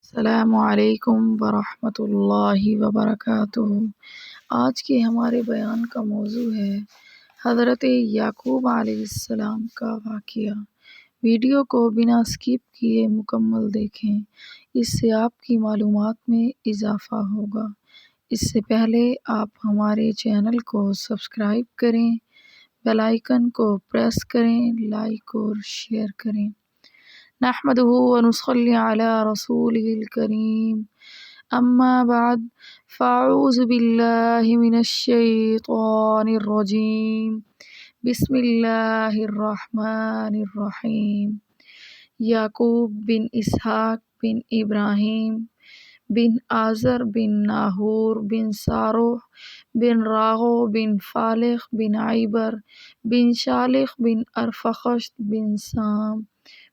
السلام علیکم ورحمۃ اللہ وبرکاتہ۔ آج کے ہمارے بیان کا موضوع ہے حضرت یعقوب علیہ السلام کا واقعہ۔ ویڈیو کو بنا اسکپ کیے مکمل دیکھیں، اس سے آپ کی معلومات میں اضافہ ہوگا۔ اس سے پہلے آپ ہمارے چینل کو سبسکرائب کریں، بیل آئیکن کو پریس کریں، لائک اور شیئر کریں۔ نحمده ونصلي على رسوله الكريم، اما بعد فاعوذ باللہ من الشیطان الرجیم، بسم اللہ الرحمن الرحیم۔ یعقوب بن اسحاق بن ابراہیم بن آزر بن ناہور بن صاروح بن راغو بن فالق بن عیبر بن شالق بن ارفخشد بن سام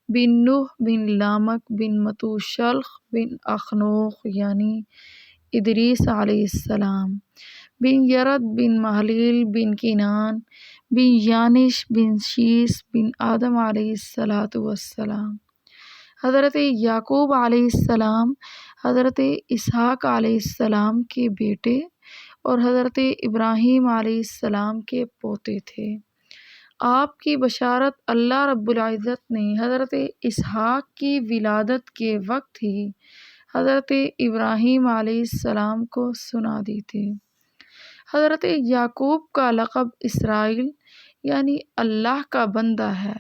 بن نوح بن لامک بن متوشلخ بن اخنوخ یعنی ادریس علیہ السلام بن یرد بن محلیل بن کنان بن یانش بن شیس بن آدم علیہ السلام۔ حضرت یعقوب علیہ السلام حضرت اسحاق علیہ السلام کے بیٹے اور حضرت ابراہیم علیہ السلام کے پوتے تھے۔ آپ کی بشارت اللہ رب العزت نے حضرت اسحاق کی ولادت کے وقت ہی حضرت ابراہیم علیہ السلام کو سنا دی تھی۔ حضرت یعقوب کا لقب اسرائیل یعنی اللہ کا بندہ ہے،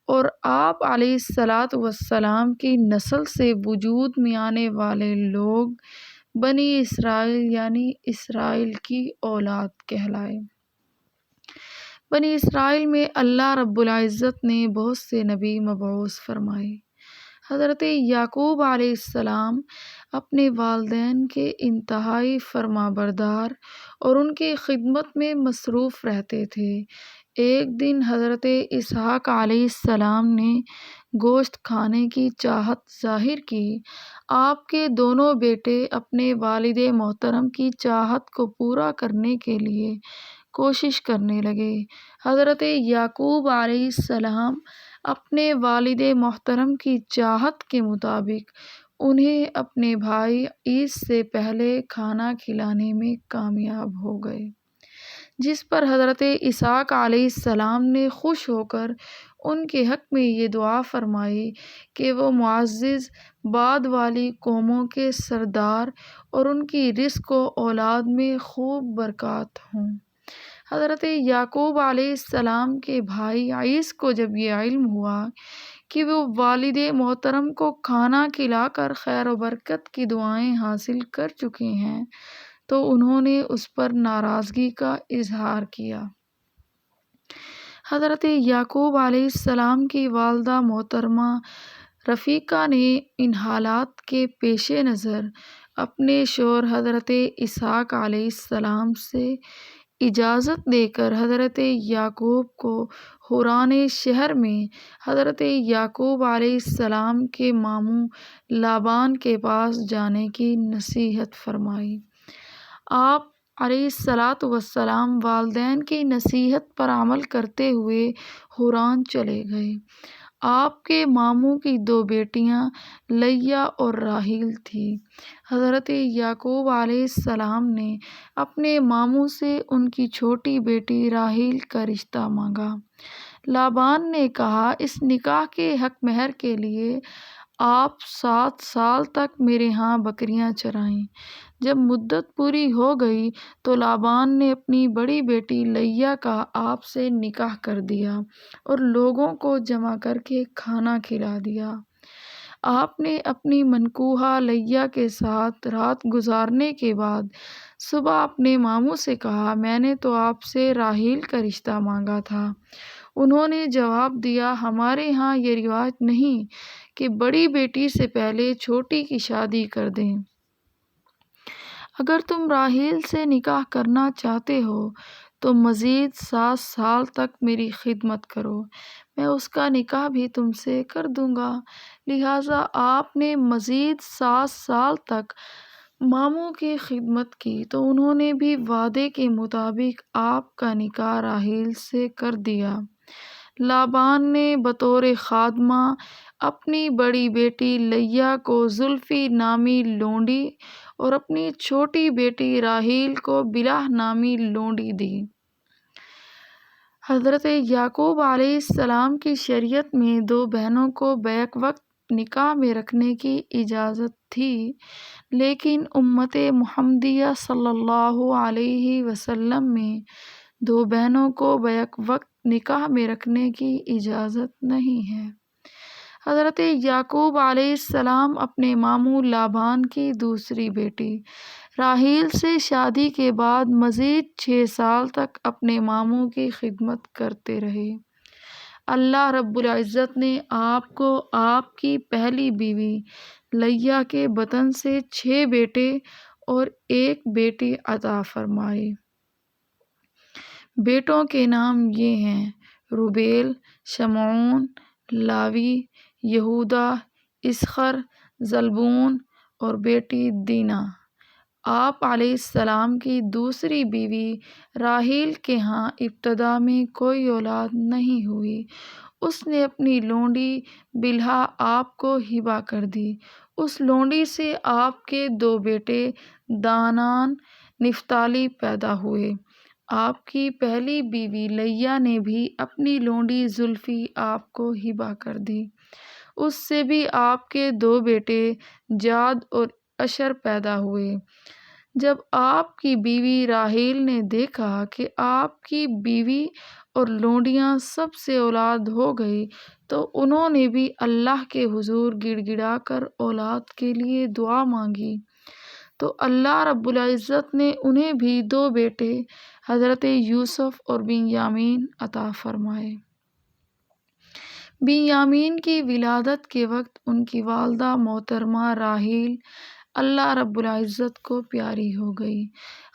اور آپ علیہ السلام کی نسل سے وجود میں آنے والے لوگ بنی اسرائیل یعنی اسرائیل کی اولاد کہلائے۔ بنی اسرائیل میں اللہ رب العزت نے بہت سے نبی مبعوث فرمائے۔ حضرت یعقوب علیہ السلام اپنے والدین کے انتہائی فرمانبردار اور ان کی خدمت میں مصروف رہتے تھے۔ ایک دن حضرت اسحاق علیہ السلام نے گوشت کھانے کی چاہت ظاہر کی۔ آپ کے دونوں بیٹے اپنے والد محترم کی چاہت کو پورا کرنے کے لیے کوشش کرنے لگے۔ حضرت یعقوب علیہ السلام اپنے والد محترم کی چاہت کے مطابق انہیں اپنے بھائی عیس سے پہلے کھانا کھلانے میں کامیاب ہو گئے، جس پر حضرت اسحاق علیہ السلام نے خوش ہو کر ان کے حق میں یہ دعا فرمائی کہ وہ معزز بعد والی قوموں کے سردار اور ان کی رزق و اولاد میں خوب برکات ہوں۔ حضرت یعقوب علیہ السلام کے بھائی عیس کو جب یہ علم ہوا کہ وہ والد محترم کو کھانا کھلا کر خیر و برکت کی دعائیں حاصل کر چکے ہیں، تو انہوں نے اس پر ناراضگی کا اظہار کیا۔ حضرت یعقوب علیہ السلام کی والدہ محترمہ رفیقہ نے ان حالات کے پیش نظر اپنے شوہر حضرت اسحاق علیہ السلام سے اجازت دے کر حضرت یعقوب کو حران شہر میں حضرت یعقوب علیہ السلام کے ماموں لابان کے پاس جانے کی نصیحت فرمائی۔ آپ علیہ السلام والدین کی نصیحت پر عمل کرتے ہوئے حران چلے گئے۔ آپ کے ماموں کی دو بیٹیاں لیہ اور راحیل تھیں۔ حضرت یعقوب علیہ السلام نے اپنے ماموں سے ان کی چھوٹی بیٹی راحیل کا رشتہ مانگا۔ لابان نے کہا، اس نکاح کے حق مہر کے لیے آپ 7 سال تک میرے ہاں بکریاں چرائیں۔ جب مدت پوری ہو گئی تو لابان نے اپنی بڑی بیٹی لیہ کا آپ سے نکاح کر دیا اور لوگوں کو جمع کر کے کھانا کھلا دیا۔ آپ نے اپنی منکوحہ لیہ کے ساتھ رات گزارنے کے بعد صبح اپنے ماموں سے کہا، میں نے تو آپ سے راحیل کا رشتہ مانگا تھا۔ انہوں نے جواب دیا، ہمارے ہاں یہ رواج نہیں کہ بڑی بیٹی سے پہلے چھوٹی کی شادی کر دیں۔ اگر تم راحیل سے نکاح کرنا چاہتے ہو تو مزید 7 سال تک میری خدمت کرو، میں اس کا نکاح بھی تم سے کر دوں گا۔ لہٰذا آپ نے مزید 7 سال تک ماموں کی خدمت کی تو انہوں نے بھی وعدے کے مطابق آپ کا نکاح راحیل سے کر دیا۔ لابان نے بطور خادمہ اپنی بڑی بیٹی لیہ کو زلفی نامی لونڈی اور اپنی چھوٹی بیٹی راحیل کو بلہہ نامی لونڈی دی۔ حضرت یعقوب علیہ السلام کی شریعت میں دو بہنوں کو بیک وقت نکاح میں رکھنے کی اجازت تھی، لیکن امت محمدیہ صلی اللہ علیہ وسلم میں دو بہنوں کو بیک وقت نکاح میں رکھنے کی اجازت نہیں ہے۔ حضرت یعقوب علیہ السلام اپنے ماموں لابان کی دوسری بیٹی راحیل سے شادی کے بعد مزید 6 سال تک اپنے ماموں کی خدمت کرتے رہے۔ اللہ رب العزت نے آپ کو آپ کی پہلی بیوی لیہ کے بطن سے 6 بیٹے اور 1 بیٹی عطا فرمائے۔ بیٹوں کے نام یہ ہیں: روبیل، شمعون، لاوی، یہودا، اسخر، زبولون اور بیٹی دینا۔ آپ علیہ السلام کی دوسری بیوی راحیل کے ہاں ابتدا میں کوئی اولاد نہیں ہوئی۔ اس نے اپنی لونڈی بلہا آپ کو ہبہ کر دی۔ اس لونڈی سے آپ کے 2 بیٹے دانان، نفتالی پیدا ہوئے۔ آپ کی پہلی بیوی لیہ نے بھی اپنی لونڈی زلفی آپ کو ہبہ کر دی۔ اس سے بھی آپ کے 2 بیٹے جاد اور اشر پیدا ہوئے۔ جب آپ کی بیوی راحیل نے دیکھا کہ آپ کی بیوی اور لونڈیاں سب سے اولاد ہو گئی تو انہوں نے بھی اللہ کے حضور گڑ گڑا کر اولاد کے لیے دعا مانگی، تو اللہ رب العزت نے انہیں بھی 2 بیٹے حضرت یوسف اور بنیامین عطا فرمائے۔ بنیامین کی ولادت کے وقت ان کی والدہ محترمہ راحیل اللہ رب العزت کو پیاری ہو گئی۔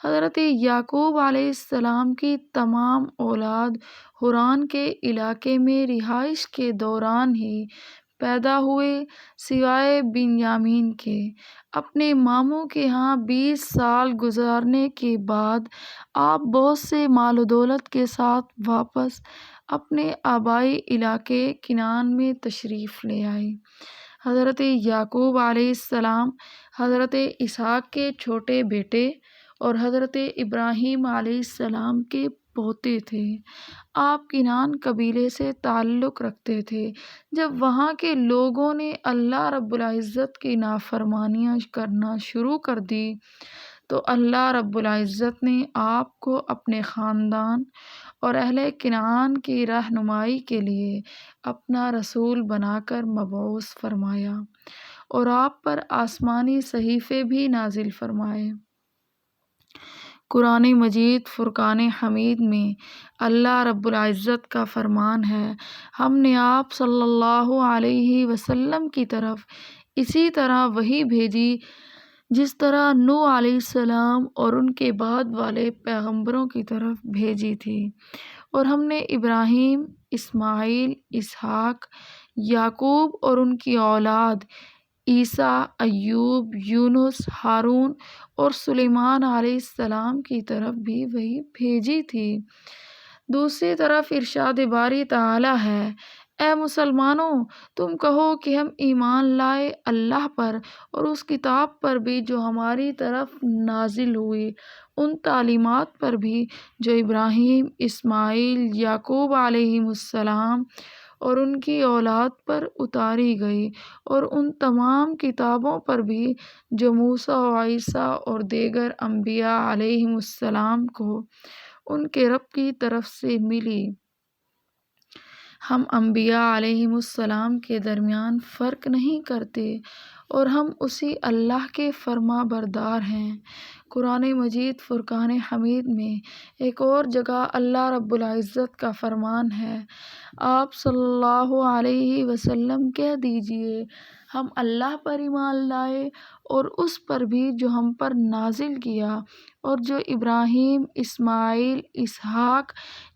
حضرت یعقوب علیہ السلام کی تمام اولاد حران کے علاقے میں رہائش کے دوران ہی پیدا ہوئے، سوائے بنیامین کے۔ اپنے ماموں کے ہاں 20 سال گزارنے کے بعد آپ بہت سے مال و دولت کے ساتھ واپس اپنے آبائی علاقے کنعان میں تشریف لے آئے۔ حضرت یعقوب علیہ السلام حضرت اسحاق کے چھوٹے بیٹے اور حضرت ابراہیم علیہ السلام کے پوتے تھے۔ آپ کنعان قبیلے سے تعلق رکھتے تھے۔ جب وہاں کے لوگوں نے اللہ رب العزت کی نافرمانیاں کرنا شروع کر دی تو اللہ رب العزت نے آپ کو اپنے خاندان اور اہل کنعان کی رہنمائی کے لیے اپنا رسول بنا کر مبعوث فرمایا اور آپ پر آسمانی صحیفے بھی نازل فرمائے۔ قرآن مجید فرقان حمید میں اللہ رب العزت کا فرمان ہے: ہم نے آپ صلی اللہ علیہ وسلم کی طرف اسی طرح وحی بھیجی جس طرح نوح علیہ السلام اور ان کے بعد والے پیغمبروں کی طرف بھیجی تھی، اور ہم نے ابراہیم، اسماعیل، اسحاق، یعقوب اور ان کی اولاد عیسیٰ، ایوب، یونس، ہارون اور سلیمان علیہ السلام کی طرف بھی وحی بھیجی تھی۔ دوسری طرف ارشاد باری تعالیٰ ہے: اے مسلمانوں، تم کہو کہ ہم ایمان لائے اللہ پر اور اس کتاب پر بھی جو ہماری طرف نازل ہوئی، ان تعلیمات پر بھی جو ابراہیم، اسماعیل، یعقوب علیہم السلام اور ان کی اولاد پر اتاری گئی، اور ان تمام کتابوں پر بھی جو موسیٰ و عیسیٰ اور دیگر انبیاء علیہم السلام کو ان کے رب کی طرف سے ملی۔ ہم انبیاء علیہم السلام کے درمیان فرق نہیں کرتے اور ہم اسی اللہ کے فرما بردار ہیں۔ قرآن مجید فرقان حمید میں ایک اور جگہ اللہ رب العزت کا فرمان ہے: آپ صلی اللہ علیہ وسلم کہہ دیجئے، ہم اللہ پر ایمان لائے اور اس پر بھی جو ہم پر نازل کیا اور جو ابراہیم، اسماعیل، اسحاق،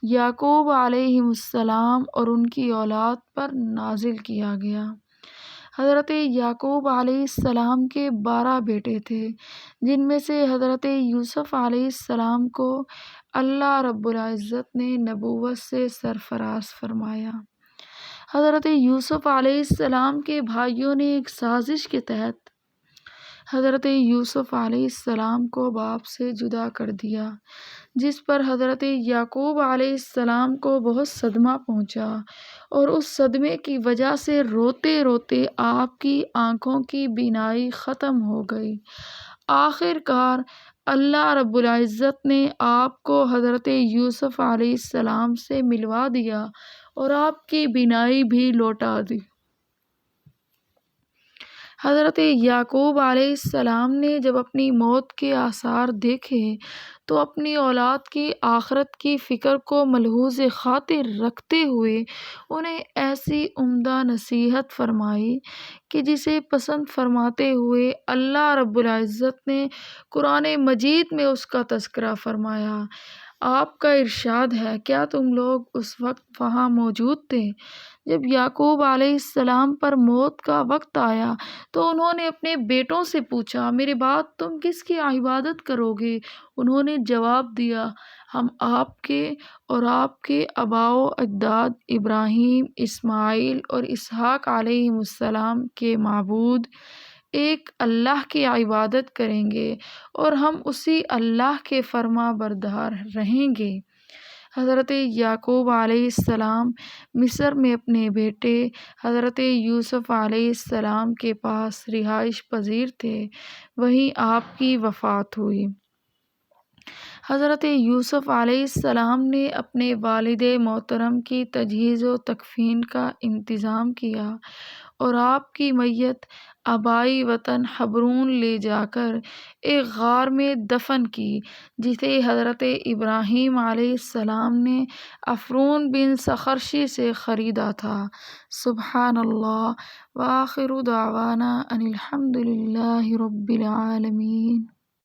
یعقوب علیہم السلام اور ان کی اولاد پر نازل کیا گیا۔ حضرت یعقوب علیہ السلام کے 12 بیٹے تھے، جن میں سے حضرت یوسف علیہ السلام کو اللہ رب العزت نے نبوت سے سرفراز فرمایا۔ حضرت یوسف علیہ السلام کے بھائیوں نے ایک سازش کے تحت حضرت یوسف علیہ السلام کو باپ سے جدا کر دیا، جس پر حضرت یعقوب علیہ السلام کو بہت صدمہ پہنچا، اور اس صدمے کی وجہ سے روتے روتے آپ کی آنکھوں کی بینائی ختم ہو گئی۔ آخر کار اللہ رب العزت نے آپ کو حضرت یوسف علیہ السلام سے ملوا دیا اور آپ کی بینائی بھی لوٹا دی۔ حضرت یعقوب علیہ السلام نے جب اپنی موت کے آثار دیکھے تو اپنی اولاد کی آخرت کی فکر کو ملحوظ خاطر رکھتے ہوئے انہیں ایسی عمدہ نصیحت فرمائی کہ جسے پسند فرماتے ہوئے اللہ رب العزت نے قرآن مجید میں اس کا تذکرہ فرمایا۔ آپ کا ارشاد ہے، کیا تم لوگ اس وقت وہاں موجود تھے جب یعقوب علیہ السلام پر موت کا وقت آیا تو انہوں نے اپنے بیٹوں سے پوچھا، میرے بعد تم کس کی عبادت کرو گے؟ انہوں نے جواب دیا، ہم آپ کے اور آپ کے آباء و اجداد ابراہیم، اسماعیل اور اسحاق علیہ السلام کے معبود ایک اللہ کی عبادت کریں گے اور ہم اسی اللہ کے فرما بردار رہیں گے۔ حضرت یعقوب علیہ السلام مصر میں اپنے بیٹے حضرت یوسف علیہ السلام کے پاس رہائش پذیر تھے، وہیں آپ کی وفات ہوئی۔ حضرت یوسف علیہ السلام نے اپنے والد محترم کی تجہیز و تکفین کا انتظام کیا اور آپ کی میت آبائی وطن حبرون لے جا کر ایک غار میں دفن کی، جسے حضرت ابراہیم علیہ السلام نے عفرون بن سخرشی سے خریدا تھا۔ سبحان اللہ، وآخر دعوانا ان الحمد للہ رب العالمین۔